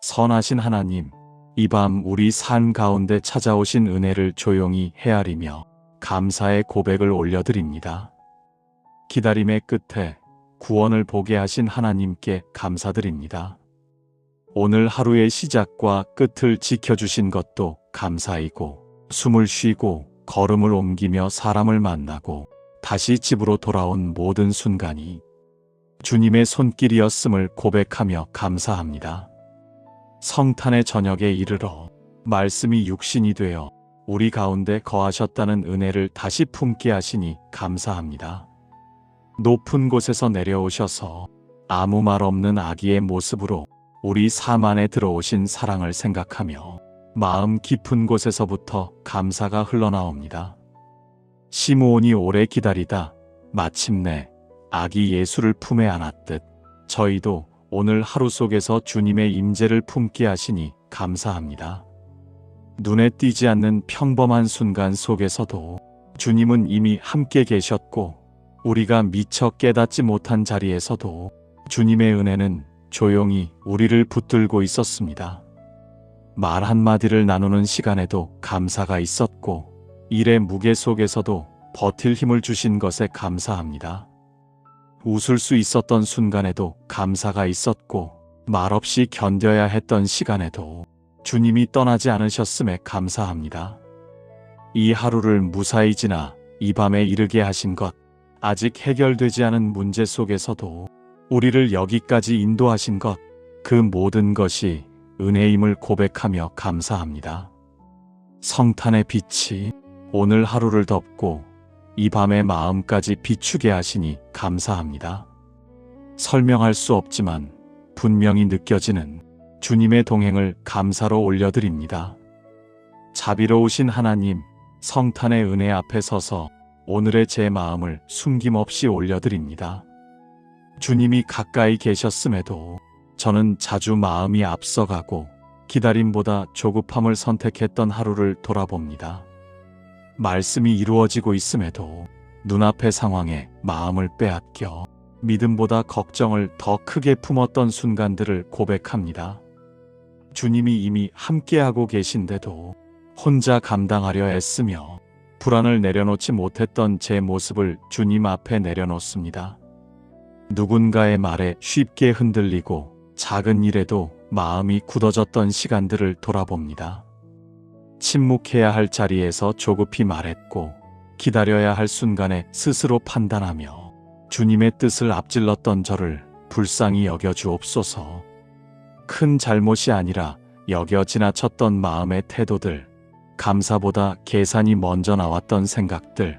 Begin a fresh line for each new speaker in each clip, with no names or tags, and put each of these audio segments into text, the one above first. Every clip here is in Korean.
선하신 하나님, 이 밤 우리 삶 가운데 찾아오신 은혜를 조용히 헤아리며 감사의 고백을 올려드립니다. 기다림의 끝에 구원을 보게 하신 하나님께 감사드립니다. 오늘 하루의 시작과 끝을 지켜주신 것도 감사이고, 숨을 쉬고 걸음을 옮기며 사람을 만나고 다시 집으로 돌아온 모든 순간이 주님의 손길이었음을 고백하며 감사합니다. 성탄의 저녁에 이르러 말씀이 육신이 되어 우리 가운데 거하셨다는 은혜를 다시 품게 하시니 감사합니다. 높은 곳에서 내려오셔서 아무 말 없는 아기의 모습으로 우리 삶 안에 들어오신 사랑을 생각하며 마음 깊은 곳에서부터 감사가 흘러나옵니다. 시므온이 오래 기다리다 마침내 아기 예수를 품에 안았듯 저희도 오늘 하루 속에서 주님의 임재를 품게 하시니 감사합니다. 눈에 띄지 않는 평범한 순간 속에서도 주님은 이미 함께 계셨고, 우리가 미처 깨닫지 못한 자리에서도 주님의 은혜는 조용히 우리를 붙들고 있었습니다. 말 한마디를 나누는 시간에도 감사가 있었고, 일의 무게 속에서도 버틸 힘을 주신 것에 감사합니다. 웃을 수 있었던 순간에도 감사가 있었고, 말없이 견뎌야 했던 시간에도 주님이 떠나지 않으셨음에 감사합니다. 이 하루를 무사히 지나 이 밤에 이르게 하신 것, 아직 해결되지 않은 문제 속에서도 우리를 여기까지 인도하신 것, 그 모든 것이 은혜임을 고백하며 감사합니다. 성탄의 빛이 오늘 하루를 덮고 이 밤의 마음까지 비추게 하시니 감사합니다. 설명할 수 없지만 분명히 느껴지는 주님의 동행을 감사로 올려드립니다. 자비로우신 하나님, 성탄의 은혜 앞에 서서 오늘의 제 마음을 숨김없이 올려드립니다. 주님이 가까이 계셨음에도 저는 자주 마음이 앞서가고 기다림보다 조급함을 선택했던 하루를 돌아봅니다. 말씀이 이루어지고 있음에도 눈앞의 상황에 마음을 빼앗겨 믿음보다 걱정을 더 크게 품었던 순간들을 고백합니다. 주님이 이미 함께하고 계신데도 혼자 감당하려 애쓰며 불안을 내려놓지 못했던 제 모습을 주님 앞에 내려놓습니다. 누군가의 말에 쉽게 흔들리고 작은 일에도 마음이 굳어졌던 시간들을 돌아봅니다. 침묵해야 할 자리에서 조급히 말했고, 기다려야 할 순간에 스스로 판단하며 주님의 뜻을 앞질렀던 저를 불쌍히 여겨 주옵소서. 큰 잘못이 아니라 여겨 지나쳤던 마음의 태도들, 감사보다 계산이 먼저 나왔던 생각들,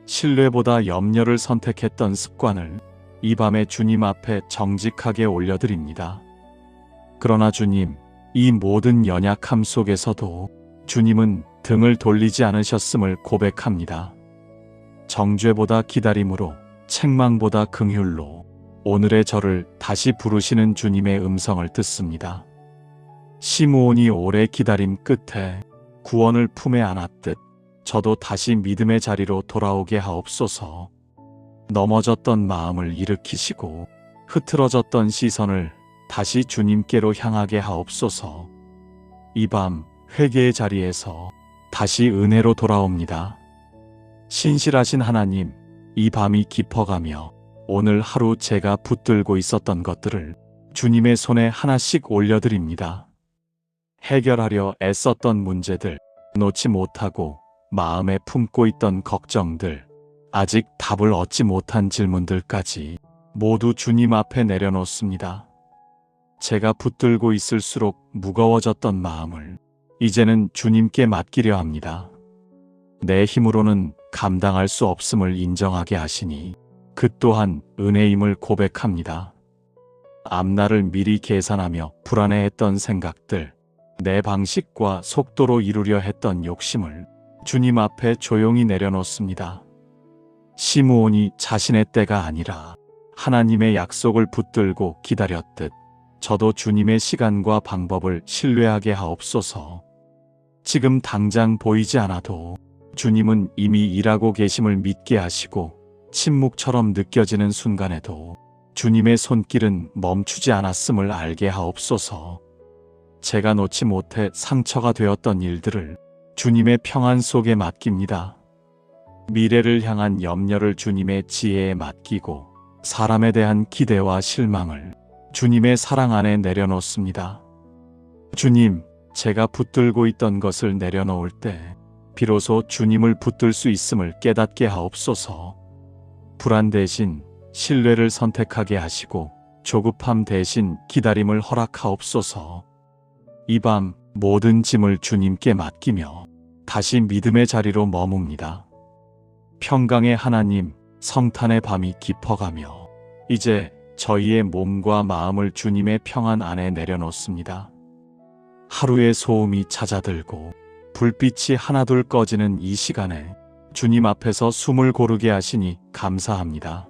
신뢰보다 염려를 선택했던 습관을 이 밤에 주님 앞에 정직하게 올려드립니다. 그러나 주님, 이 모든 연약함 속에서도 주님은 등을 돌리지 않으셨음을 고백합니다. 정죄보다 기다림으로, 책망보다 긍휼로 오늘의 저를 다시 부르시는 주님의 음성을 듣습니다. 시므온이 오래 기다림 끝에 구원을 품에 안았듯 저도 다시 믿음의 자리로 돌아오게 하옵소서. 넘어졌던 마음을 일으키시고 흐트러졌던 시선을 다시 주님께로 향하게 하옵소서. 이 밤 회개의 자리에서 다시 은혜로 돌아옵니다. 신실하신 하나님, 이 밤이 깊어가며 오늘 하루 제가 붙들고 있었던 것들을 주님의 손에 하나씩 올려드립니다. 해결하려 애썼던 문제들, 놓지 못하고 마음에 품고 있던 걱정들, 아직 답을 얻지 못한 질문들까지 모두 주님 앞에 내려놓습니다. 제가 붙들고 있을수록 무거워졌던 마음을 이제는 주님께 맡기려 합니다. 내 힘으로는 감당할 수 없음을 인정하게 하시니 그 또한 은혜임을 고백합니다. 앞날을 미리 계산하며 불안해했던 생각들, 내 방식과 속도로 이루려 했던 욕심을 주님 앞에 조용히 내려놓습니다. 시므온이 자신의 때가 아니라 하나님의 약속을 붙들고 기다렸듯 저도 주님의 시간과 방법을 신뢰하게 하옵소서. 지금 당장 보이지 않아도 주님은 이미 일하고 계심을 믿게 하시고, 침묵처럼 느껴지는 순간에도 주님의 손길은 멈추지 않았음을 알게 하옵소서. 제가 놓지 못해 상처가 되었던 일들을 주님의 평안 속에 맡깁니다. 미래를 향한 염려를 주님의 지혜에 맡기고 사람에 대한 기대와 실망을 주님의 사랑 안에 내려놓습니다. 주님, 제가 붙들고 있던 것을 내려놓을 때 비로소 주님을 붙들 수 있음을 깨닫게 하옵소서. 불안 대신 신뢰를 선택하게 하시고 조급함 대신 기다림을 허락하옵소서. 이 밤 모든 짐을 주님께 맡기며 다시 믿음의 자리로 머뭅니다. 평강의 하나님, 성탄의 밤이 깊어가며 이제 저희의 몸과 마음을 주님의 평안 안에 내려놓습니다. 하루의 소음이 잦아들고 불빛이 하나둘 꺼지는 이 시간에 주님 앞에서 숨을 고르게 하시니 감사합니다.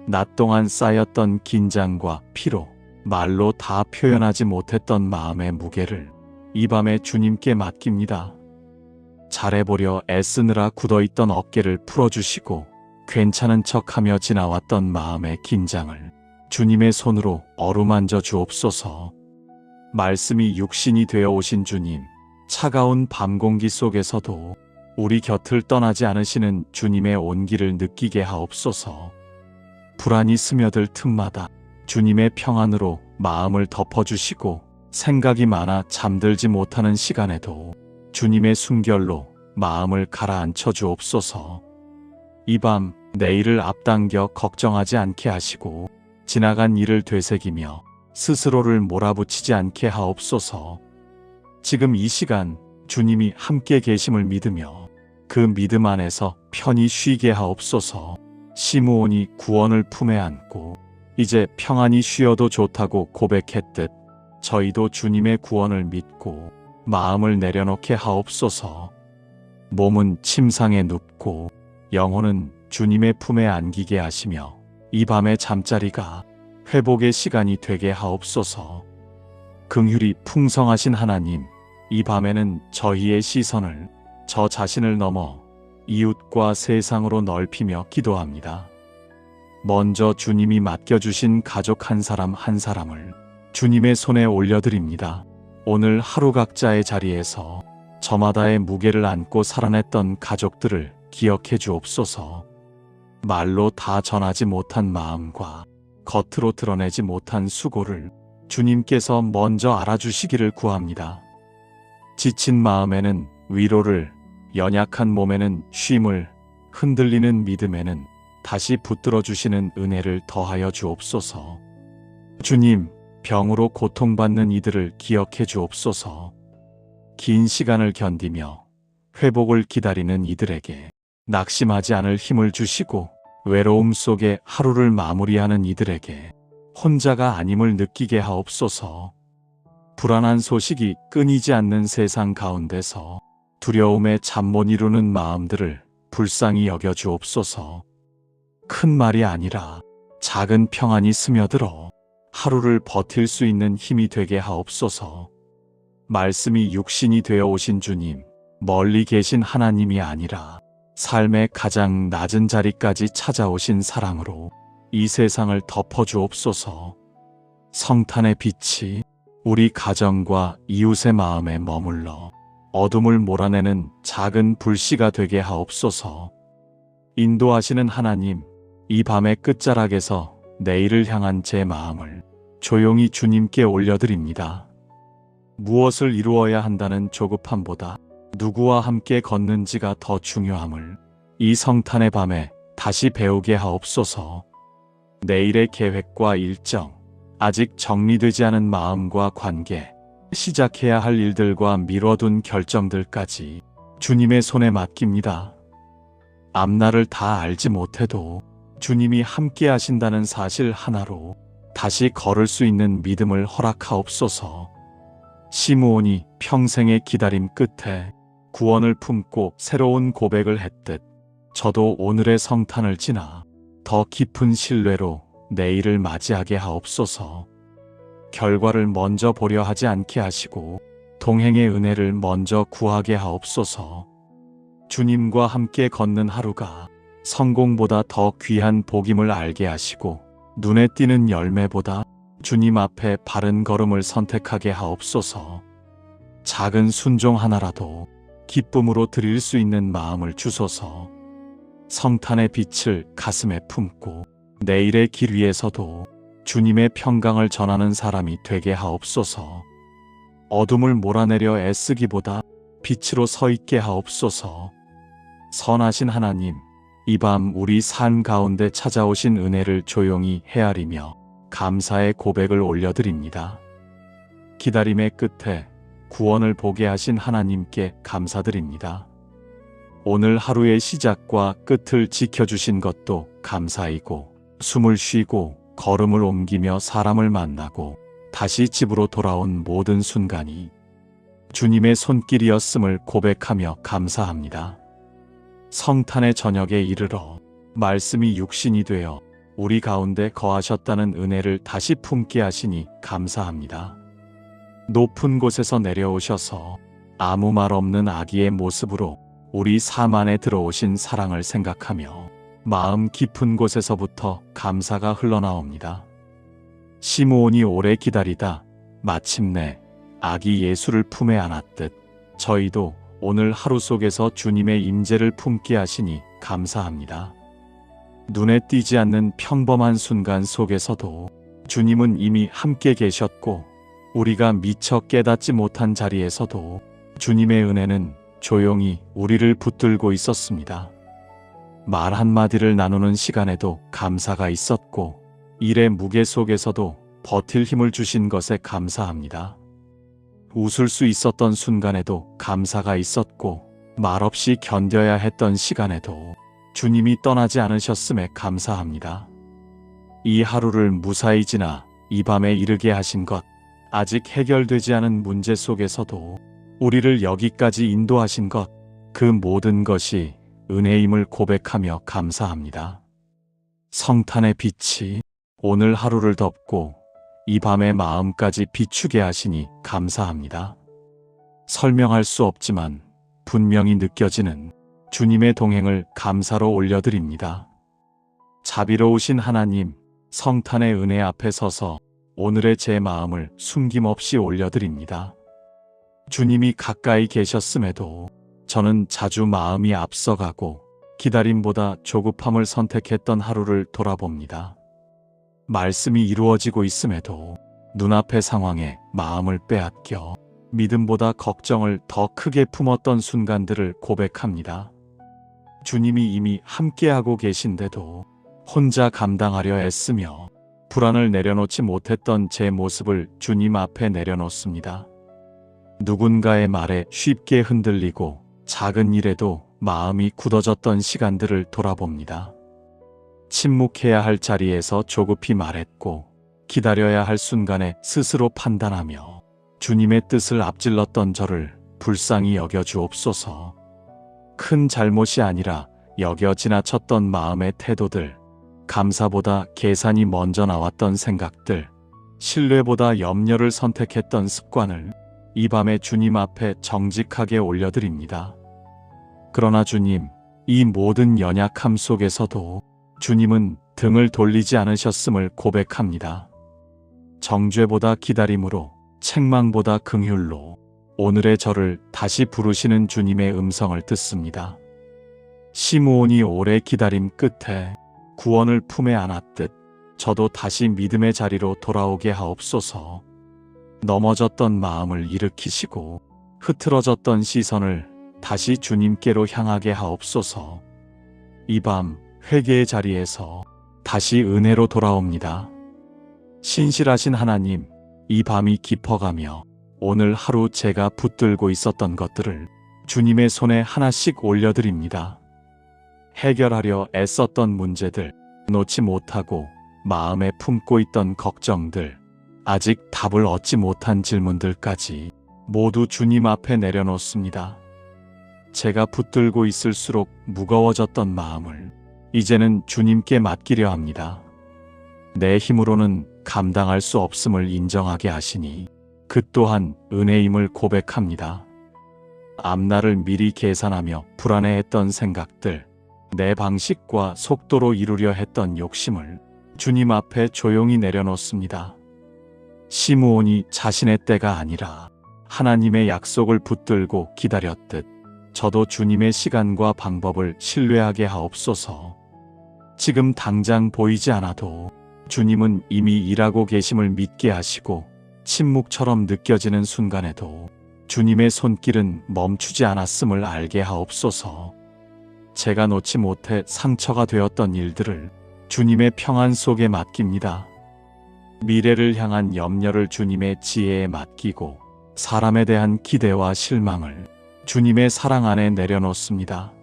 낮 동안 쌓였던 긴장과 피로, 말로 다 표현하지 못했던 마음의 무게를 이 밤에 주님께 맡깁니다. 잘해보려 애쓰느라 굳어있던 어깨를 풀어주시고 괜찮은 척하며 지나왔던 마음의 긴장을 주님의 손으로 어루만져 주옵소서. 말씀이 육신이 되어 오신 주님, 차가운 밤 공기 속에서도 우리 곁을 떠나지 않으시는 주님의 온기를 느끼게 하옵소서. 불안이 스며들 틈마다 주님의 평안으로 마음을 덮어주시고 생각이 많아 잠들지 못하는 시간에도 주님의 숨결로 마음을 가라앉혀 주옵소서. 이 밤 내일을 앞당겨 걱정하지 않게 하시고 지나간 일을 되새기며 스스로를 몰아붙이지 않게 하옵소서. 지금 이 시간 주님이 함께 계심을 믿으며 그 믿음 안에서 편히 쉬게 하옵소서. 시므온이 구원을 품에 안고 이제 평안히 쉬어도 좋다고 고백했듯 저희도 주님의 구원을 믿고 마음을 내려놓게 하옵소서. 몸은 침상에 눕고 영혼은 주님의 품에 안기게 하시며 이 밤의 잠자리가 회복의 시간이 되게 하옵소서. 긍휼이 풍성하신 하나님, 이 밤에는 저희의 시선을 저 자신을 넘어 이웃과 세상으로 넓히며 기도합니다. 먼저 주님이 맡겨주신 가족 한 사람 한 사람을 주님의 손에 올려드립니다. 오늘 하루 각자의 자리에서 저마다의 무게를 안고 살아냈던 가족들을 기억해 주옵소서. 말로 다 전하지 못한 마음과 겉으로 드러내지 못한 수고를 주님께서 먼저 알아주시기를 구합니다. 지친 마음에는 위로를, 연약한 몸에는 쉼을, 흔들리는 믿음에는 다시 붙들어 주시는 은혜를 더하여 주옵소서. 주님, 병으로 고통받는 이들을 기억해 주옵소서. 긴 시간을 견디며 회복을 기다리는 이들에게 낙심하지 않을 힘을 주시고 외로움 속에 하루를 마무리하는 이들에게 혼자가 아님을 느끼게 하옵소서. 불안한 소식이 끊이지 않는 세상 가운데서 두려움에 잠 못 이루는 마음들을 불쌍히 여겨 주옵소서. 큰 말이 아니라 작은 평안이 스며들어 하루를 버틸 수 있는 힘이 되게 하옵소서. 말씀이 육신이 되어 오신 주님, 멀리 계신 하나님이 아니라 삶의 가장 낮은 자리까지 찾아오신 사랑으로 이 세상을 덮어주옵소서. 성탄의 빛이 우리 가정과 이웃의 마음에 머물러 어둠을 몰아내는 작은 불씨가 되게 하옵소서. 인도하시는 하나님, 이 밤의 끝자락에서 내일을 향한 제 마음을 조용히 주님께 올려드립니다. 무엇을 이루어야 한다는 조급함보다 누구와 함께 걷는지가 더 중요함을 이 성탄의 밤에 다시 배우게 하옵소서. 내일의 계획과 일정, 아직 정리되지 않은 마음과 관계, 시작해야 할 일들과 미뤄둔 결정들까지 주님의 손에 맡깁니다. 앞날을 다 알지 못해도 주님이 함께 하신다는 사실 하나로 다시 걸을 수 있는 믿음을 허락하옵소서. 시므온이 평생의 기다림 끝에 구원을 품고 새로운 고백을 했듯 저도 오늘의 성탄을 지나 더 깊은 신뢰로 내일을 맞이하게 하옵소서. 결과를 먼저 보려 하지 않게 하시고 동행의 은혜를 먼저 구하게 하옵소서. 주님과 함께 걷는 하루가 성공보다 더 귀한 복임을 알게 하시고 눈에 띄는 열매보다 주님 앞에 바른 걸음을 선택하게 하옵소서. 작은 순종 하나라도 기쁨으로 드릴 수 있는 마음을 주소서. 성탄의 빛을 가슴에 품고 내일의 길 위에서도 주님의 평강을 전하는 사람이 되게 하옵소서. 어둠을 몰아내려 애쓰기보다 빛으로 서 있게 하옵소서. 선하신 하나님, 이 밤 우리 삶 가운데 찾아오신 은혜를 조용히 헤아리며 감사의 고백을 올려드립니다. 기다림의 끝에 구원을 보게 하신 하나님께 감사드립니다. 오늘 하루의 시작과 끝을 지켜주신 것도 감사이고, 숨을 쉬고 걸음을 옮기며 사람을 만나고 다시 집으로 돌아온 모든 순간이 주님의 손길이었음을 고백하며 감사합니다. 성탄의 저녁에 이르러 말씀이 육신이 되어 우리 가운데 거하셨다는 은혜를 다시 품게 하시니 감사합니다. 높은 곳에서 내려오셔서 아무 말 없는 아기의 모습으로 우리 삶 안에 들어오신 사랑을 생각하며 마음 깊은 곳에서부터 감사가 흘러나옵니다. 시므온이 오래 기다리다 마침내 아기 예수를 품에 안았듯 저희도 오늘 하루 속에서 주님의 임재를 품게 하시니 감사합니다. 눈에 띄지 않는 평범한 순간 속에서도 주님은 이미 함께 계셨고, 우리가 미처 깨닫지 못한 자리에서도 주님의 은혜는 조용히 우리를 붙들고 있었습니다. 말 한마디를 나누는 시간에도 감사가 있었고, 일의 무게 속에서도 버틸 힘을 주신 것에 감사합니다. 웃을 수 있었던 순간에도 감사가 있었고, 말없이 견뎌야 했던 시간에도 주님이 떠나지 않으셨음에 감사합니다. 이 하루를 무사히 지나 이 밤에 이르게 하신 것, 아직 해결되지 않은 문제 속에서도 우리를 여기까지 인도하신 것, 그 모든 것이 은혜임을 고백하며 감사합니다. 성탄의 빛이 오늘 하루를 덮고 이 밤의 마음까지 비추게 하시니 감사합니다. 설명할 수 없지만 분명히 느껴지는 주님의 동행을 감사로 올려드립니다. 자비로우신 하나님, 성탄의 은혜 앞에 서서 오늘의 제 마음을 숨김없이 올려드립니다. 주님이 가까이 계셨음에도 저는 자주 마음이 앞서가고 기다림보다 조급함을 선택했던 하루를 돌아봅니다. 말씀이 이루어지고 있음에도 눈앞의 상황에 마음을 빼앗겨 믿음보다 걱정을 더 크게 품었던 순간들을 고백합니다. 주님이 이미 함께하고 계신데도 혼자 감당하려 애쓰며 불안을 내려놓지 못했던 제 모습을 주님 앞에 내려놓습니다. 누군가의 말에 쉽게 흔들리고 작은 일에도 마음이 굳어졌던 시간들을 돌아봅니다. 침묵해야 할 자리에서 조급히 말했고, 기다려야 할 순간에 스스로 판단하며 주님의 뜻을 앞질렀던 저를 불쌍히 여겨주옵소서. 큰 잘못이 아니라 여겨 지나쳤던 마음의 태도들, 감사보다 계산이 먼저 나왔던 생각들, 신뢰보다 염려를 선택했던 습관을 이 밤에 주님 앞에 정직하게 올려드립니다. 그러나 주님, 이 모든 연약함 속에서도 주님은 등을 돌리지 않으셨음을 고백합니다. 정죄보다 기다림으로, 책망보다 긍휼로 오늘의 저를 다시 부르시는 주님의 음성을 듣습니다. 시므온이 오래 기다림 끝에 구원을 품에 안았듯 저도 다시 믿음의 자리로 돌아오게 하옵소서. 넘어졌던 마음을 일으키시고 흐트러졌던 시선을 다시 주님께로 향하게 하옵소서. 이 밤 회개의 자리에서 다시 은혜로 돌아옵니다. 신실하신 하나님, 이 밤이 깊어가며 오늘 하루 제가 붙들고 있었던 것들을 주님의 손에 하나씩 올려드립니다. 해결하려 애썼던 문제들, 놓지 못하고 마음에 품고 있던 걱정들, 아직 답을 얻지 못한 질문들까지 모두 주님 앞에 내려놓습니다. 제가 붙들고 있을수록 무거워졌던 마음을 이제는 주님께 맡기려 합니다. 내 힘으로는 감당할 수 없음을 인정하게 하시니 그 또한 은혜임을 고백합니다. 앞날을 미리 계산하며 불안해했던 생각들, 내 방식과 속도로 이루려 했던 욕심을 주님 앞에 조용히 내려놓습니다. 시므온이 자신의 때가 아니라 하나님의 약속을 붙들고 기다렸듯 저도 주님의 시간과 방법을 신뢰하게 하옵소서. 지금 당장 보이지 않아도 주님은 이미 일하고 계심을 믿게 하시고 침묵처럼 느껴지는 순간에도 주님의 손길은 멈추지 않았음을 알게 하옵소서. 제가 놓지 못해 상처가 되었던 일들을 주님의 평안 속에 맡깁니다. 미래를 향한 염려를 주님의 지혜에 맡기고 사람에 대한 기대와 실망을 주님의 사랑 안에 내려놓습니다.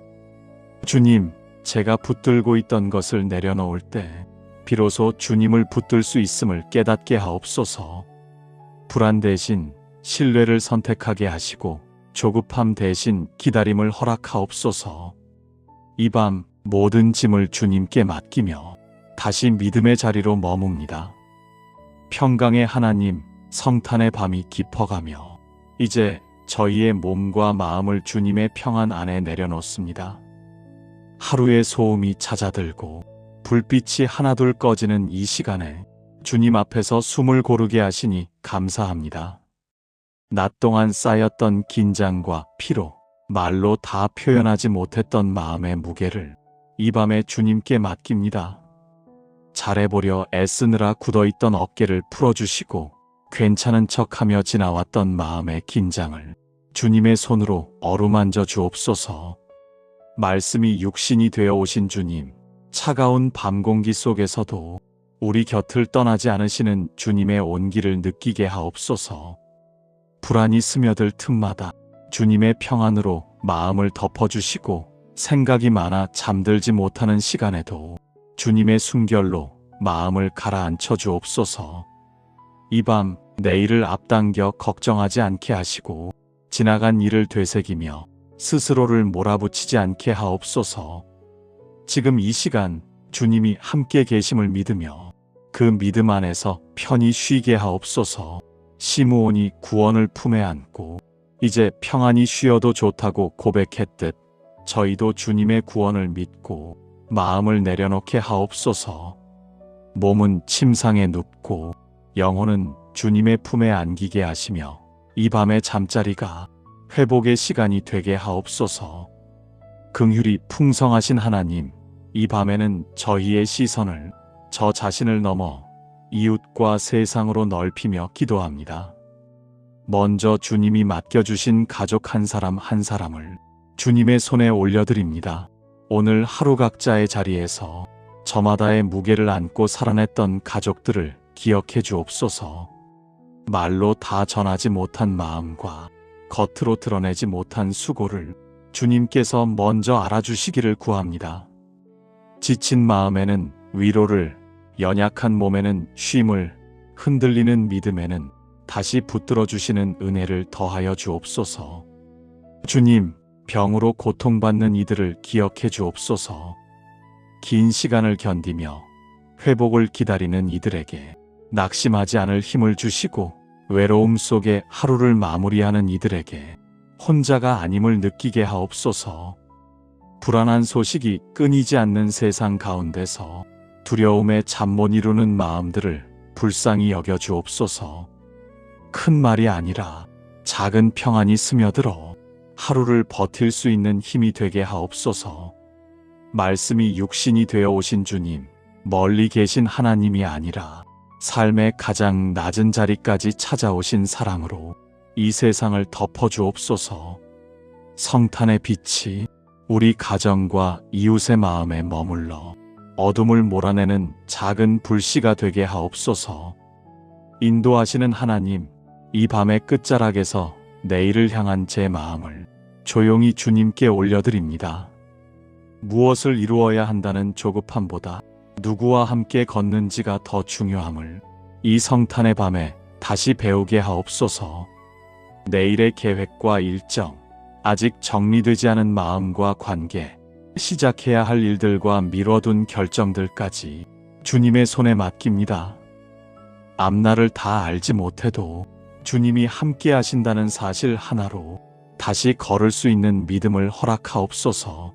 주님, 제가 붙들고 있던 것을 내려놓을 때 비로소 주님을 붙들 수 있음을 깨닫게 하옵소서. 불안 대신 신뢰를 선택하게 하시고 조급함 대신 기다림을 허락하옵소서. 이 밤 모든 짐을 주님께 맡기며 다시 믿음의 자리로 머뭅니다. 평강의 하나님, 성탄의 밤이 깊어가며 이제 저희의 몸과 마음을 주님의 평안 안에 내려놓습니다. 하루의 소음이 잦아들고 불빛이 하나둘 꺼지는 이 시간에 주님 앞에서 숨을 고르게 하시니 감사합니다. 낮 동안 쌓였던 긴장과 피로, 말로 다 표현하지 못했던 마음의 무게를 이 밤에 주님께 맡깁니다. 잘해보려 애쓰느라 굳어있던 어깨를 풀어주시고 괜찮은 척하며 지나왔던 마음의 긴장을 주님의 손으로 어루만져 주옵소서. 말씀이 육신이 되어 오신 주님, 차가운 밤 공기 속에서도 우리 곁을 떠나지 않으시는 주님의 온기를 느끼게 하옵소서. 불안이 스며들 틈마다 주님의 평안으로 마음을 덮어주시고 생각이 많아 잠들지 못하는 시간에도 주님의 숨결로 마음을 가라앉혀 주옵소서. 이 밤 내일을 앞당겨 걱정하지 않게 하시고 지나간 일을 되새기며 스스로를 몰아붙이지 않게 하옵소서. 지금 이 시간 주님이 함께 계심을 믿으며 그 믿음 안에서 편히 쉬게 하옵소서. 시므온이 구원을 품에 안고 이제 평안히 쉬어도 좋다고 고백했듯 저희도 주님의 구원을 믿고 마음을 내려놓게 하옵소서. 몸은 침상에 눕고 영혼은 주님의 품에 안기게 하시며 이 밤의 잠자리가 회복의 시간이 되게 하옵소서. 긍휼이 풍성하신 하나님, 이 밤에는 저희의 시선을 저 자신을 넘어 이웃과 세상으로 넓히며 기도합니다. 먼저 주님이 맡겨주신 가족 한 사람 한 사람을 주님의 손에 올려드립니다. 오늘 하루 각자의 자리에서 저마다의 무게를 안고 살아냈던 가족들을 기억해 주옵소서. 말로 다 전하지 못한 마음과 겉으로 드러내지 못한 수고를 주님께서 먼저 알아주시기를 구합니다. 지친 마음에는 위로를, 연약한 몸에는 쉼을, 흔들리는 믿음에는 다시 붙들어 주시는 은혜를 더하여 주옵소서. 주님, 병으로 고통받는 이들을 기억해 주옵소서. 긴 시간을 견디며 회복을 기다리는 이들에게 낙심하지 않을 힘을 주시고 외로움 속에 하루를 마무리하는 이들에게 혼자가 아님을 느끼게 하옵소서. 불안한 소식이 끊이지 않는 세상 가운데서 두려움에 잠 못 이루는 마음들을 불쌍히 여겨 주옵소서. 큰 말이 아니라 작은 평안이 스며들어 하루를 버틸 수 있는 힘이 되게 하옵소서. 말씀이 육신이 되어 오신 주님, 멀리 계신 하나님이 아니라 삶의 가장 낮은 자리까지 찾아오신 사랑으로 이 세상을 덮어주옵소서. 성탄의 빛이 우리 가정과 이웃의 마음에 머물러 어둠을 몰아내는 작은 불씨가 되게 하옵소서. 인도하시는 하나님, 이 밤의 끝자락에서 내일을 향한 제 마음을 조용히 주님께 올려드립니다. 무엇을 이루어야 한다는 조급함보다 누구와 함께 걷는지가 더 중요함을 이 성탄의 밤에 다시 배우게 하옵소서. 내일의 계획과 일정, 아직 정리되지 않은 마음과 관계, 시작해야 할 일들과 미뤄둔 결정들까지 주님의 손에 맡깁니다. 앞날을 다 알지 못해도 주님이 함께 하신다는 사실 하나로 다시 걸을 수 있는 믿음을 허락하옵소서.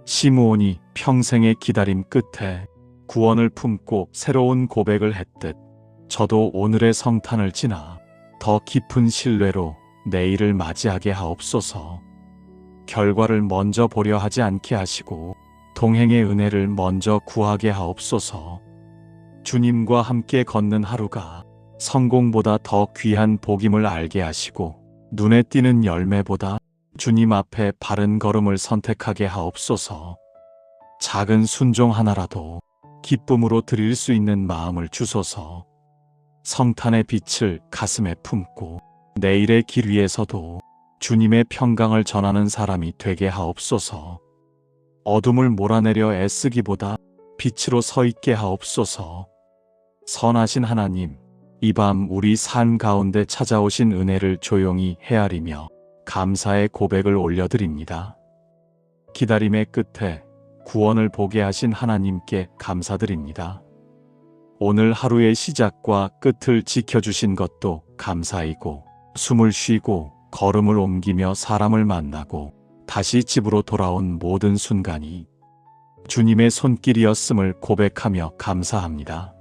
시므온이 평생의 기다림 끝에 구원을 품고 새로운 고백을 했듯 저도 오늘의 성탄을 지나 더 깊은 신뢰로 내일을 맞이하게 하옵소서. 결과를 먼저 보려 하지 않게 하시고 동행의 은혜를 먼저 구하게 하옵소서. 주님과 함께 걷는 하루가 성공보다 더 귀한 복임을 알게 하시고 눈에 띄는 열매보다 주님 앞에 바른 걸음을 선택하게 하옵소서. 작은 순종 하나라도 기쁨으로 드릴 수 있는 마음을 주소서. 성탄의 빛을 가슴에 품고 내일의 길 위에서도 주님의 평강을 전하는 사람이 되게 하옵소서. 어둠을 몰아내려 애쓰기보다 빛으로 서 있게 하옵소서. 선하신 하나님, 이 밤 우리 삶 가운데 찾아오신 은혜를 조용히 헤아리며 감사의 고백을 올려드립니다. 기다림의 끝에 구원을 보게 하신 하나님께 감사드립니다. 오늘 하루의 시작과 끝을 지켜주신 것도 감사이고, 숨을 쉬고 걸음을 옮기며 사람을 만나고 다시 집으로 돌아온 모든 순간이 주님의 손길이었음을 고백하며 감사합니다.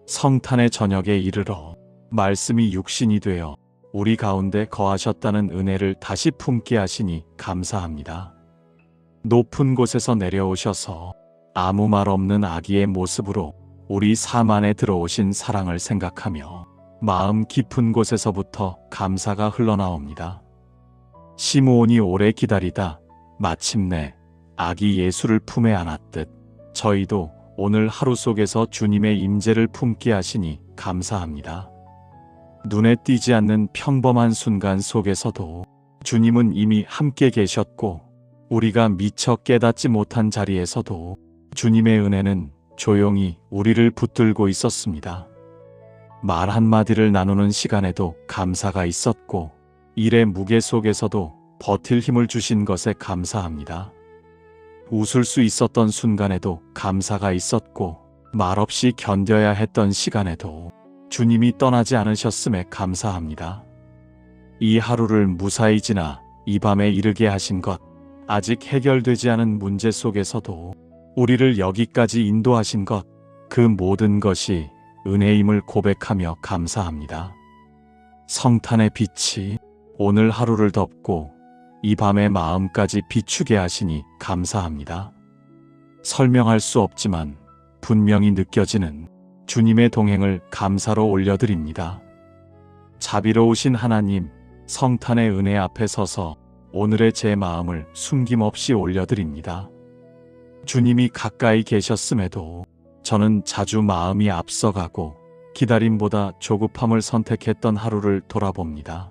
성탄의 저녁에 이르러 말씀이 육신이 되어 우리 가운데 거하셨다는 은혜를 다시 품게 하시니 감사합니다. 높은 곳에서 내려오셔서 아무 말 없는 아기의 모습으로 우리 삶 안에 들어오신 사랑을 생각하며 마음 깊은 곳에서부터 감사가 흘러나옵니다. 시므온이 오래 기다리다 마침내 아기 예수를 품에 안았듯 저희도 오늘 하루 속에서 주님의 임재를 품게 하시니 감사합니다. 눈에 띄지 않는 평범한 순간 속에서도 주님은 이미 함께 계셨고, 우리가 미처 깨닫지 못한 자리에서도 주님의 은혜는 조용히 우리를 붙들고 있었습니다. 말 한마디를 나누는 시간에도 감사가 있었고, 일의 무게 속에서도 버틸 힘을 주신 것에 감사합니다. 웃을 수 있었던 순간에도 감사가 있었고, 말없이 견뎌야 했던 시간에도 주님이 떠나지 않으셨음에 감사합니다. 이 하루를 무사히 지나 이 밤에 이르게 하신 것, 아직 해결되지 않은 문제 속에서도 우리를 여기까지 인도하신 것, 그 모든 것이 은혜임을 고백하며 감사합니다. 성탄의 빛이 오늘 하루를 덮고 이 밤의 마음까지 비추게 하시니 감사합니다. 설명할 수 없지만 분명히 느껴지는 주님의 동행을 감사로 올려드립니다. 자비로우신 하나님, 성탄의 은혜 앞에 서서 오늘의 제 마음을 숨김없이 올려드립니다. 주님이 가까이 계셨음에도 저는 자주 마음이 앞서가고 기다림보다 조급함을 선택했던 하루를 돌아봅니다.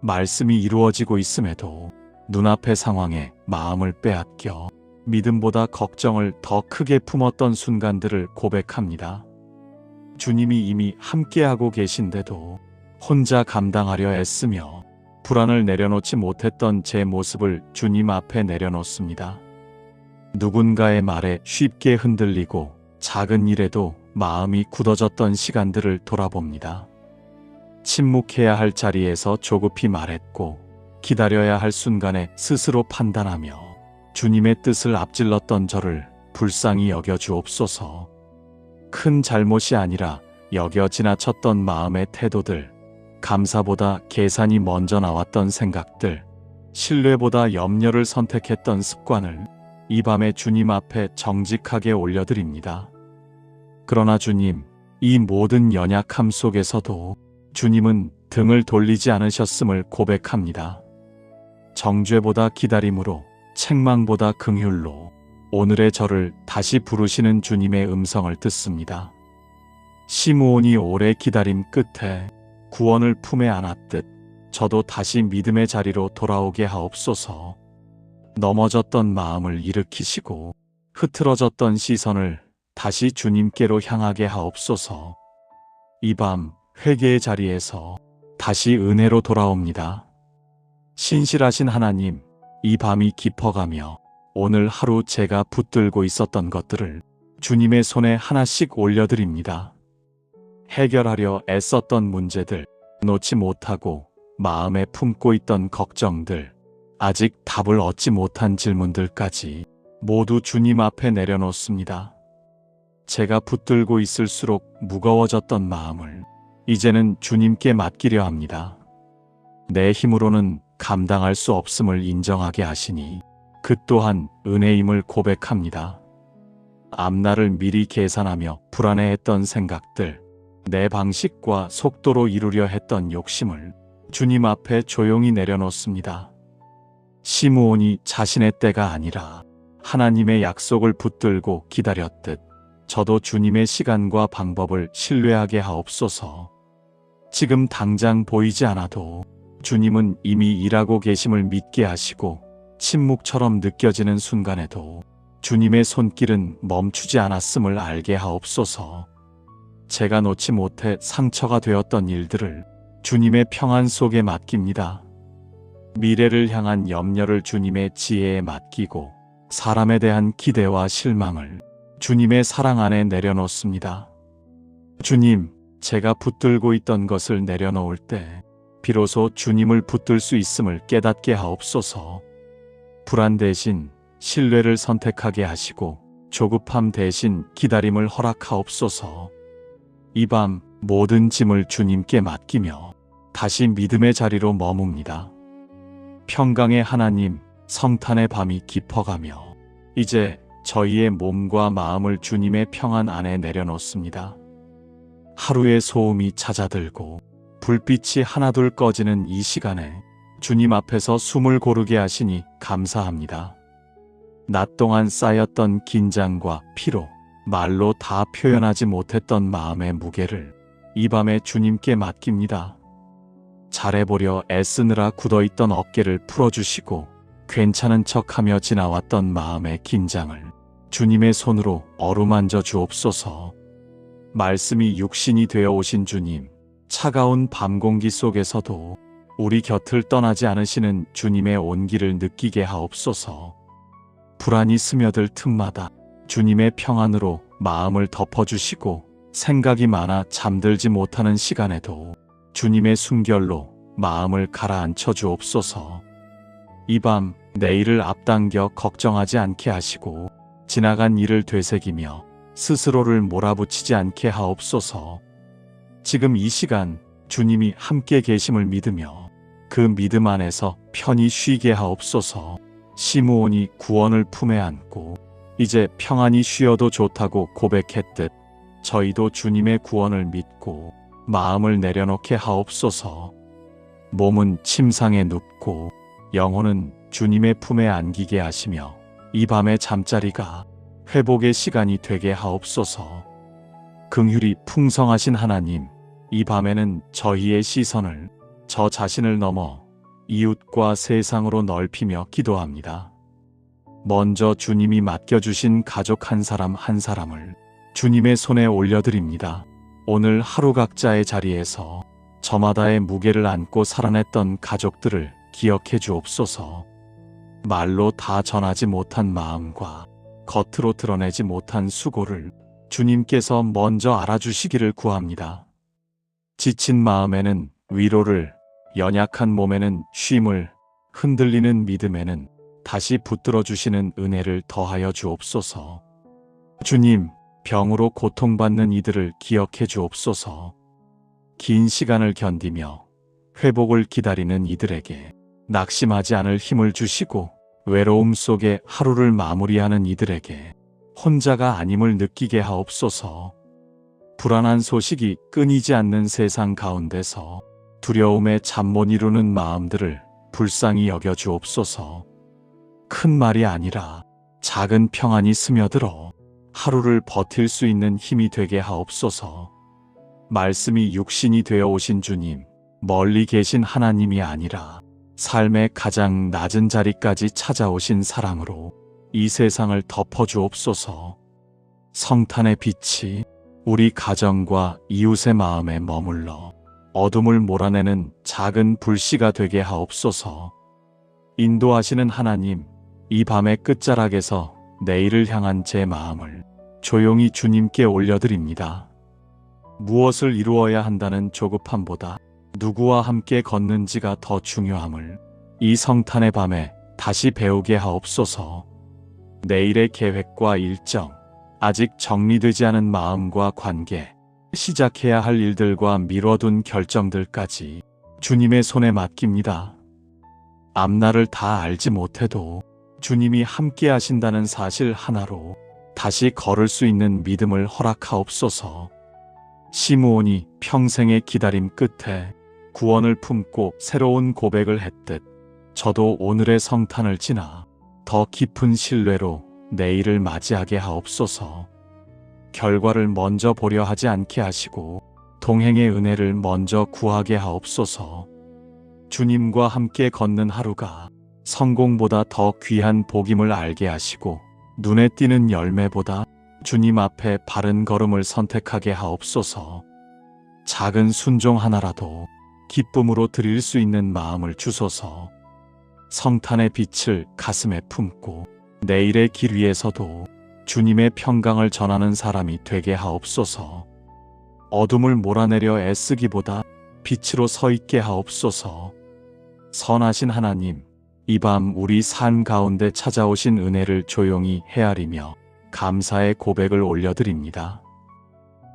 말씀이 이루어지고 있음에도 눈앞의 상황에 마음을 빼앗겨 믿음보다 걱정을 더 크게 품었던 순간들을 고백합니다. 주님이 이미 함께하고 계신데도 혼자 감당하려 애쓰며 불안을 내려놓지 못했던 제 모습을 주님 앞에 내려놓습니다. 누군가의 말에 쉽게 흔들리고 작은 일에도 마음이 굳어졌던 시간들을 돌아봅니다. 침묵해야 할 자리에서 조급히 말했고, 기다려야 할 순간에 스스로 판단하며 주님의 뜻을 앞질렀던 저를 불쌍히 여겨주옵소서. 큰 잘못이 아니라 여겨 지나쳤던 마음의 태도들, 감사보다 계산이 먼저 나왔던 생각들, 신뢰보다 염려를 선택했던 습관을 이 밤에 주님 앞에 정직하게 올려드립니다. 그러나 주님, 이 모든 연약함 속에서도 주님은 등을 돌리지 않으셨음을 고백합니다. 정죄보다 기다림으로, 책망보다 긍휼로 오늘의 저를 다시 부르시는 주님의 음성을 듣습니다. 시므온이 오래 기다림 끝에 구원을 품에 안았듯 저도 다시 믿음의 자리로 돌아오게 하옵소서. 넘어졌던 마음을 일으키시고 흐트러졌던 시선을 다시 주님께로 향하게 하옵소서. 이 밤 회개의 자리에서 다시 은혜로 돌아옵니다. 신실하신 하나님, 이 밤이 깊어가며 오늘 하루 제가 붙들고 있었던 것들을 주님의 손에 하나씩 올려드립니다. 해결하려 애썼던 문제들, 놓지 못하고 마음에 품고 있던 걱정들, 아직 답을 얻지 못한 질문들까지 모두 주님 앞에 내려놓습니다. 제가 붙들고 있을수록 무거워졌던 마음을 이제는 주님께 맡기려 합니다. 내 힘으로는 감당할 수 없음을 인정하게 하시니 그 또한 은혜임을 고백합니다. 앞날을 미리 계산하며 불안해했던 생각들, 내 방식과 속도로 이루려 했던 욕심을 주님 앞에 조용히 내려놓습니다. 시므온이 자신의 때가 아니라 하나님의 약속을 붙들고 기다렸듯 저도 주님의 시간과 방법을 신뢰하게 하옵소서. 지금 당장 보이지 않아도 주님은 이미 일하고 계심을 믿게 하시고 침묵처럼 느껴지는 순간에도 주님의 손길은 멈추지 않았음을 알게 하옵소서. 제가 놓지 못해 상처가 되었던 일들을 주님의 평안 속에 맡깁니다. 미래를 향한 염려를 주님의 지혜에 맡기고 사람에 대한 기대와 실망을 주님의 사랑 안에 내려놓습니다. 주님, 제가 붙들고 있던 것을 내려놓을 때 비로소 주님을 붙들 수 있음을 깨닫게 하옵소서. 불안 대신 신뢰를 선택하게 하시고 조급함 대신 기다림을 허락하옵소서. 이 밤 모든 짐을 주님께 맡기며 다시 믿음의 자리로 머뭅니다. 평강의 하나님, 성탄의 밤이 깊어가며 이제 저희의 몸과 마음을 주님의 평안 안에 내려놓습니다. 하루의 소음이 잦아들고 불빛이 하나둘 꺼지는 이 시간에 주님 앞에서 숨을 고르게 하시니 감사합니다. 낮 동안 쌓였던 긴장과 피로, 말로 다 표현하지 못했던 마음의 무게를 이 밤에 주님께 맡깁니다. 잘해보려 애쓰느라 굳어있던 어깨를 풀어주시고 괜찮은 척하며 지나왔던 마음의 긴장을 주님의 손으로 어루만져 주옵소서. 말씀이 육신이 되어 오신 주님, 차가운 밤 공기 속에서도 우리 곁을 떠나지 않으시는 주님의 온기를 느끼게 하옵소서. 불안이 스며들 틈마다 주님의 평안으로 마음을 덮어주시고 생각이 많아 잠들지 못하는 시간에도 주님의 숨결로 마음을 가라앉혀 주옵소서. 이 밤 내일을 앞당겨 걱정하지 않게 하시고 지나간 일을 되새기며 스스로를 몰아붙이지 않게 하옵소서. 지금 이 시간 주님이 함께 계심을 믿으며 그 믿음 안에서 편히 쉬게 하옵소서. 시므온이 구원을 품에 안고 이제 평안히 쉬어도 좋다고 고백했듯 저희도 주님의 구원을 믿고 마음을 내려놓게 하옵소서. 몸은 침상에 눕고 영혼은 주님의 품에 안기게 하시며 이 밤의 잠자리가 회복의 시간이 되게 하옵소서. 긍휼이 풍성하신 하나님, 이 밤에는 저희의 시선을 저 자신을 넘어 이웃과 세상으로 넓히며 기도합니다. 먼저 주님이 맡겨주신 가족 한 사람 한 사람을 주님의 손에 올려드립니다. 오늘 하루 각자의 자리에서 저마다의 무게를 안고 살아냈던 가족들을 기억해 주옵소서. 말로 다 전하지 못한 마음과 겉으로 드러내지 못한 수고를 주님께서 먼저 알아주시기를 구합니다. 지친 마음에는 위로를, 연약한 몸에는 쉼을, 흔들리는 믿음에는 다시 붙들어 주시는 은혜를 더하여 주옵소서. 주님, 병으로 고통받는 이들을 기억해 주옵소서. 긴 시간을 견디며 회복을 기다리는 이들에게 낙심하지 않을 힘을 주시고 외로움 속에 하루를 마무리하는 이들에게 혼자가 아님을 느끼게 하옵소서. 불안한 소식이 끊이지 않는 세상 가운데서 두려움에 잠 못 이루는 마음들을 불쌍히 여겨 주옵소서. 큰 말이 아니라 작은 평안이 스며들어 하루를 버틸 수 있는 힘이 되게 하옵소서. 말씀이 육신이 되어 오신 주님, 멀리 계신 하나님이 아니라 삶의 가장 낮은 자리까지 찾아오신 사랑으로 이 세상을 덮어주옵소서. 성탄의 빛이 우리 가정과 이웃의 마음에 머물러 어둠을 몰아내는 작은 불씨가 되게 하옵소서. 인도하시는 하나님, 이 밤의 끝자락에서 내일을 향한 제 마음을 조용히 주님께 올려드립니다. 무엇을 이루어야 한다는 조급함보다 누구와 함께 걷는지가 더 중요함을 이 성탄의 밤에 다시 배우게 하옵소서. 내일의 계획과 일정, 아직 정리되지 않은 마음과 관계, 시작해야 할 일들과 미뤄둔 결정들까지 주님의 손에 맡깁니다. 앞날을 다 알지 못해도 주님이 함께 하신다는 사실 하나로 다시 걸을 수 있는 믿음을 허락하옵소서. 시므온이 평생의 기다림 끝에 구원을 품고 새로운 고백을 했듯 저도 오늘의 성탄을 지나 더 깊은 신뢰로 내일을 맞이하게 하옵소서. 결과를 먼저 보려 하지 않게 하시고 동행의 은혜를 먼저 구하게 하옵소서. 주님과 함께 걷는 하루가 성공보다 더 귀한 복임을 알게 하시고 눈에 띄는 열매보다 주님 앞에 바른 걸음을 선택하게 하옵소서. 작은 순종 하나라도 기쁨으로 드릴 수 있는 마음을 주소서. 성탄의 빛을 가슴에 품고 내일의 길 위에서도 주님의 평강을 전하는 사람이 되게 하옵소서. 어둠을 몰아내려 애쓰기보다 빛으로 서 있게 하옵소서. 선하신 하나님, 이 밤 우리 삶 가운데 찾아오신 은혜를 조용히 헤아리며 감사의 고백을 올려드립니다.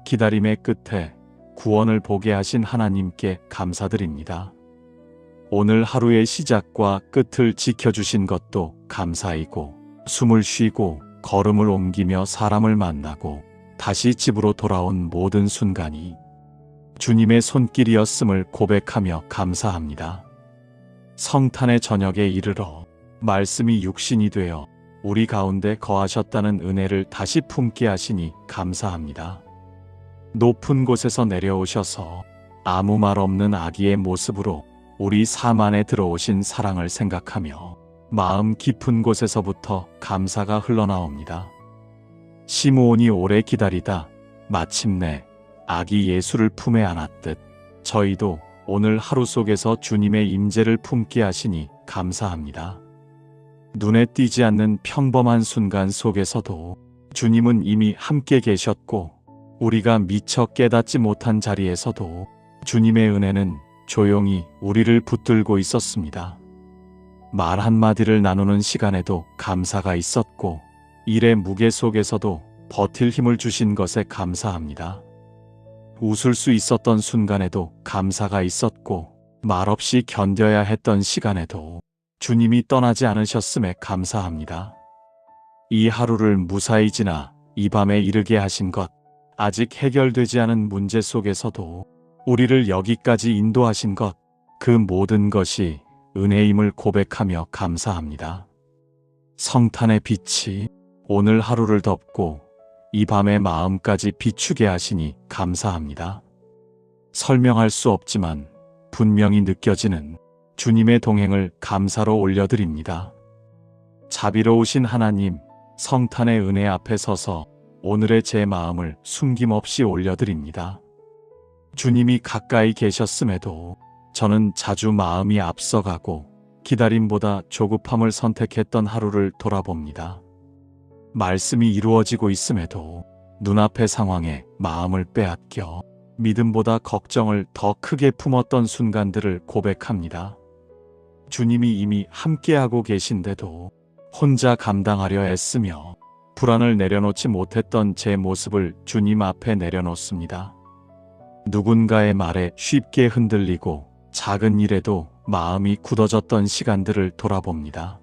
기다림의 끝에 구원을 보게 하신 하나님께 감사드립니다. 오늘 하루의 시작과 끝을 지켜주신 것도 감사이고, 숨을 쉬고 걸음을 옮기며 사람을 만나고 다시 집으로 돌아온 모든 순간이 주님의 손길이었음을 고백하며 감사합니다. 성탄의 저녁에 이르러 말씀이 육신이 되어 우리 가운데 거하셨다는 은혜를 다시 품게 하시니 감사합니다. 높은 곳에서 내려오셔서 아무 말 없는 아기의 모습으로 우리 삶 안에 들어오신 사랑을 생각하며 마음 깊은 곳에서부터 감사가 흘러나옵니다. 시므온이 오래 기다리다 마침내 아기 예수를 품에 안았듯 저희도 오늘 하루 속에서 주님의 임재를 품게 하시니 감사합니다. 눈에 띄지 않는 평범한 순간 속에서도 주님은 이미 함께 계셨고, 우리가 미처 깨닫지 못한 자리에서도 주님의 은혜는 조용히 우리를 붙들고 있었습니다. 말 한마디를 나누는 시간에도 감사가 있었고, 일의 무게 속에서도 버틸 힘을 주신 것에 감사합니다. 웃을 수 있었던 순간에도 감사가 있었고, 말없이 견뎌야 했던 시간에도 주님이 떠나지 않으셨음에 감사합니다. 이 하루를 무사히 지나 이 밤에 이르게 하신 것, 아직 해결되지 않은 문제 속에서도 우리를 여기까지 인도하신 것, 그 모든 것이 은혜임을 고백하며 감사합니다. 성탄의 빛이 오늘 하루를 덮고 이 밤의 마음까지 비추게 하시니 감사합니다. 설명할 수 없지만 분명히 느껴지는 주님의 동행을 감사로 올려드립니다. 자비로우신 하나님, 성탄의 은혜 앞에 서서 오늘의 제 마음을 숨김없이 올려드립니다. 주님이 가까이 계셨음에도 저는 자주 마음이 앞서가고 기다림보다 조급함을 선택했던 하루를 돌아봅니다. 말씀이 이루어지고 있음에도 눈앞의 상황에 마음을 빼앗겨 믿음보다 걱정을 더 크게 품었던 순간들을 고백합니다. 주님이 이미 함께하고 계신데도 혼자 감당하려 애쓰며 불안을 내려놓지 못했던 제 모습을 주님 앞에 내려놓습니다. 누군가의 말에 쉽게 흔들리고 작은 일에도 마음이 굳어졌던 시간들을 돌아봅니다.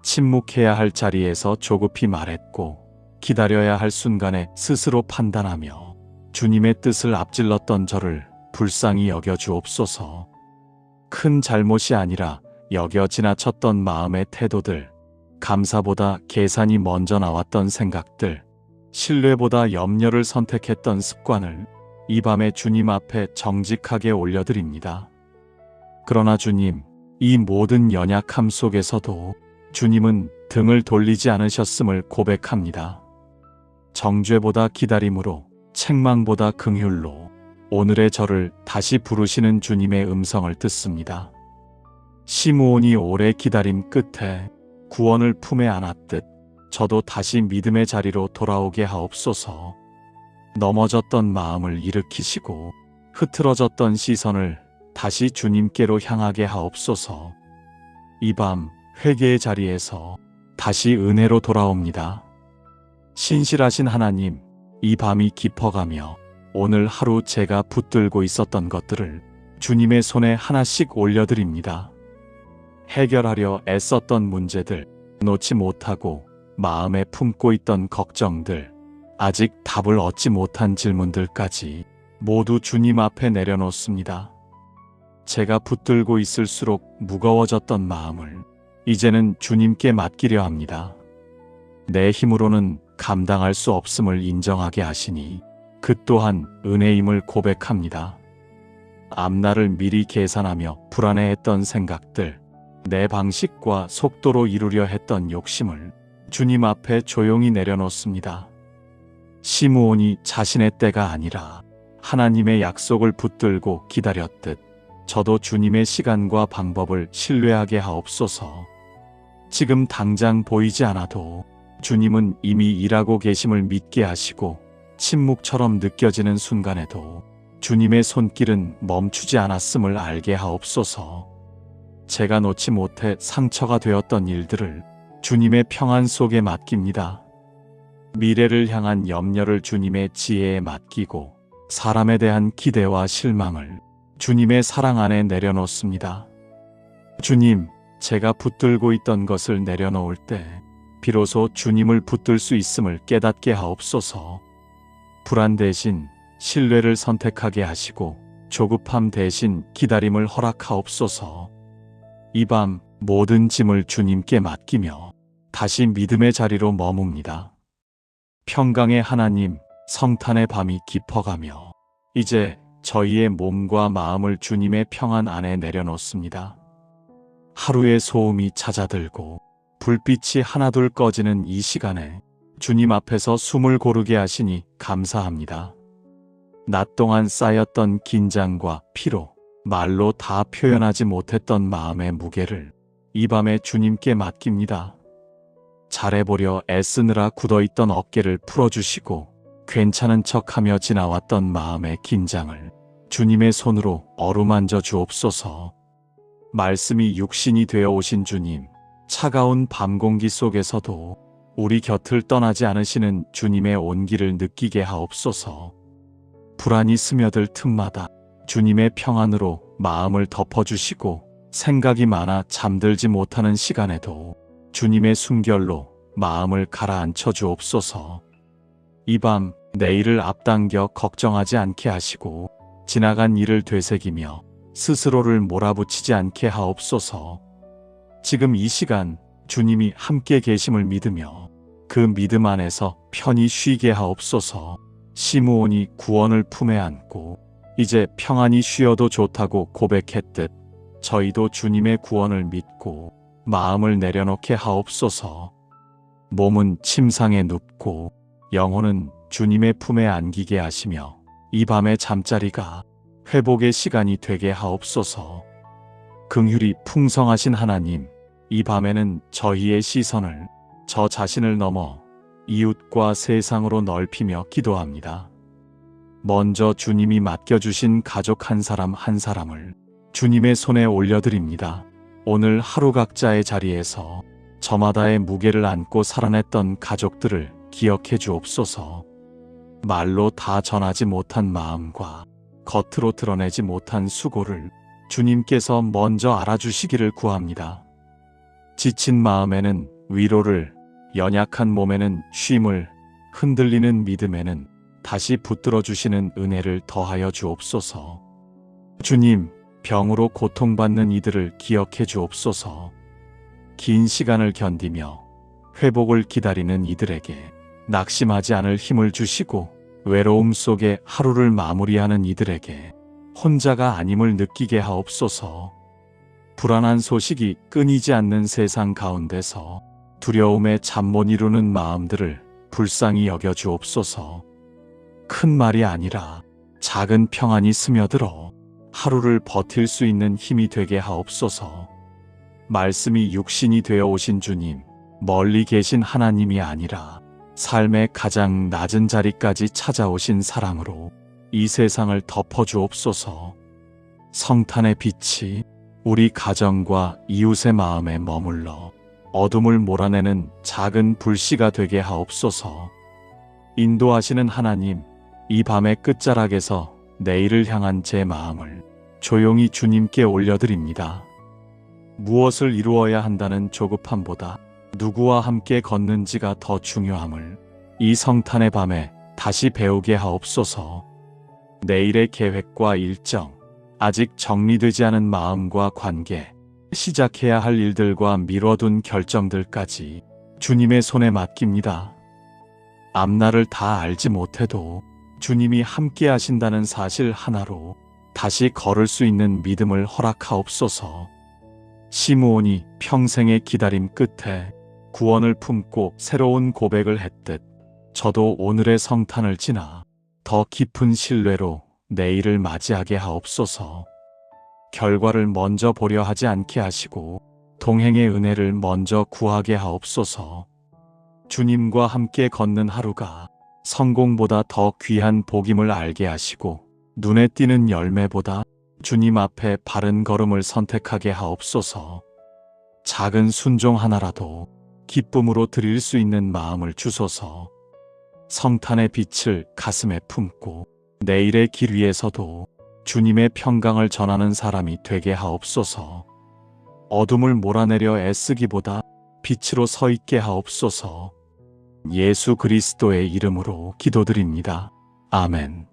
침묵해야 할 자리에서 조급히 말했고, 기다려야 할 순간에 스스로 판단하며 주님의 뜻을 앞질렀던 저를 불쌍히 여겨 주옵소서. 큰 잘못이 아니라 여겨 지나쳤던 마음의 태도들, 감사보다 계산이 먼저 나왔던 생각들, 신뢰보다 염려를 선택했던 습관을 이 밤에 주님 앞에 정직하게 올려드립니다. 그러나 주님, 이 모든 연약함 속에서도 주님은 등을 돌리지 않으셨음을 고백합니다. 정죄보다 기다림으로, 책망보다 긍휼로 오늘의 저를 다시 부르시는 주님의 음성을 듣습니다. 시므온이 오래 기다림 끝에 구원을 품에 안았듯 저도 다시 믿음의 자리로 돌아오게 하옵소서. 넘어졌던 마음을 일으키시고 흐트러졌던 시선을 다시 주님께로 향하게 하옵소서. 이 밤 회개의 자리에서 다시 은혜로 돌아옵니다. 신실하신 하나님, 이 밤이 깊어가며 오늘 하루 제가 붙들고 있었던 것들을 주님의 손에 하나씩 올려드립니다. 해결하려 애썼던 문제들, 놓지 못하고 마음에 품고 있던 걱정들, 아직 답을 얻지 못한 질문들까지 모두 주님 앞에 내려놓습니다. 제가 붙들고 있을수록 무거워졌던 마음을 이제는 주님께 맡기려 합니다. 내 힘으로는 감당할 수 없음을 인정하게 하시니 그 또한 은혜임을 고백합니다. 앞날을 미리 계산하며 불안해했던 생각들, 내 방식과 속도로 이루려 했던 욕심을 주님 앞에 조용히 내려놓습니다. 시므온이 자신의 때가 아니라 하나님의 약속을 붙들고 기다렸듯 저도 주님의 시간과 방법을 신뢰하게 하옵소서. 지금 당장 보이지 않아도 주님은 이미 일하고 계심을 믿게 하시고 침묵처럼 느껴지는 순간에도 주님의 손길은 멈추지 않았음을 알게 하옵소서. 제가 놓지 못해 상처가 되었던 일들을 주님의 평안 속에 맡깁니다. 미래를 향한 염려를 주님의 지혜에 맡기고 사람에 대한 기대와 실망을 주님의 사랑 안에 내려놓습니다. 주님, 제가 붙들고 있던 것을 내려놓을 때 비로소 주님을 붙들 수 있음을 깨닫게 하옵소서. 불안 대신 신뢰를 선택하게 하시고 조급함 대신 기다림을 허락하옵소서. 이 밤 모든 짐을 주님께 맡기며 다시 믿음의 자리로 머뭅니다. 평강의 하나님, 성탄의 밤이 깊어가며 이제 저희의 몸과 마음을 주님의 평안 안에 내려놓습니다. 하루의 소음이 잦아들고 불빛이 하나둘 꺼지는 이 시간에 주님 앞에서 숨을 고르게 하시니 감사합니다. 낮 동안 쌓였던 긴장과 피로, 말로 다 표현하지 못했던 마음의 무게를 이 밤에 주님께 맡깁니다. 잘해보려 애쓰느라 굳어있던 어깨를 풀어주시고 괜찮은 척하며 지나왔던 마음의 긴장을 주님의 손으로 어루만져 주옵소서. 말씀이 육신이 되어 오신 주님, 차가운 밤 공기 속에서도 우리 곁을 떠나지 않으시는 주님의 온기를 느끼게 하옵소서. 불안이 스며들 틈마다 주님의 평안으로 마음을 덮어주시고 생각이 많아 잠들지 못하는 시간에도 주님의 숨결로 마음을 가라앉혀 주옵소서. 이 밤 내일을 앞당겨 걱정하지 않게 하시고 지나간 일을 되새기며 스스로를 몰아붙이지 않게 하옵소서. 지금 이 시간 주님이 함께 계심을 믿으며 그 믿음 안에서 편히 쉬게 하옵소서. 시므온이 구원을 품에 안고 이제 평안히 쉬어도 좋다고 고백했듯 저희도 주님의 구원을 믿고 마음을 내려놓게 하옵소서. 몸은 침상에 눕고 영혼은 주님의 품에 안기게 하시며 이 밤의 잠자리가 회복의 시간이 되게 하옵소서. 긍휼이 풍성하신 하나님, 이 밤에는 저희의 시선을 저 자신을 넘어 이웃과 세상으로 넓히며 기도합니다. 먼저 주님이 맡겨주신 가족 한 사람 한 사람을 주님의 손에 올려드립니다. 오늘 하루 각자의 자리에서 저마다의 무게를 안고 살아냈던 가족들을 기억해 주옵소서. 말로 다 전하지 못한 마음과 겉으로 드러내지 못한 수고를 주님께서 먼저 알아주시기를 구합니다. 지친 마음에는 위로를, 연약한 몸에는 쉼을, 흔들리는 믿음에는 다시 붙들어 주시는 은혜를 더하여 주옵소서. 주님, 병으로 고통받는 이들을 기억해 주옵소서. 긴 시간을 견디며 회복을 기다리는 이들에게 낙심하지 않을 힘을 주시고 외로움 속에 하루를 마무리하는 이들에게 혼자가 아님을 느끼게 하옵소서. 불안한 소식이 끊이지 않는 세상 가운데서 두려움에 잠 못 이루는 마음들을 불쌍히 여겨 주옵소서. 큰 말이 아니라 작은 평안이 스며들어 하루를 버틸 수 있는 힘이 되게 하옵소서. 말씀이 육신이 되어 오신 주님, 멀리 계신 하나님이 아니라 삶의 가장 낮은 자리까지 찾아오신 사랑으로 이 세상을 덮어주옵소서. 성탄의 빛이 우리 가정과 이웃의 마음에 머물러 어둠을 몰아내는 작은 불씨가 되게 하옵소서. 인도하시는 하나님, 이 밤의 끝자락에서 내일을 향한 제 마음을 조용히 주님께 올려드립니다. 무엇을 이루어야 한다는 조급함보다 누구와 함께 걷는지가 더 중요함을 이 성탄의 밤에 다시 배우게 하옵소서. 내일의 계획과 일정, 아직 정리되지 않은 마음과 관계, 시작해야 할 일들과 미뤄둔 결정들까지 주님의 손에 맡깁니다. 앞날을 다 알지 못해도 주님이 함께 하신다는 사실 하나로 다시 걸을 수 있는 믿음을 허락하옵소서. 시므온이 평생의 기다림 끝에 구원을 품고 새로운 고백을 했듯 저도 오늘의 성탄을 지나 더 깊은 신뢰로 내일을 맞이하게 하옵소서. 결과를 먼저 보려 하지 않게 하시고 동행의 은혜를 먼저 구하게 하옵소서. 주님과 함께 걷는 하루가 성공보다 더 귀한 복임을 알게 하시고 눈에 띄는 열매보다 주님 앞에 바른 걸음을 선택하게 하옵소서. 작은 순종 하나라도 기쁨으로 드릴 수 있는 마음을 주소서. 성탄의 빛을 가슴에 품고 내일의 길 위에서도 주님의 평강을 전하는 사람이 되게 하옵소서. 어둠을 몰아내려 애쓰기보다 빛으로 서 있게 하옵소서. 예수 그리스도의 이름으로 기도드립니다. 아멘.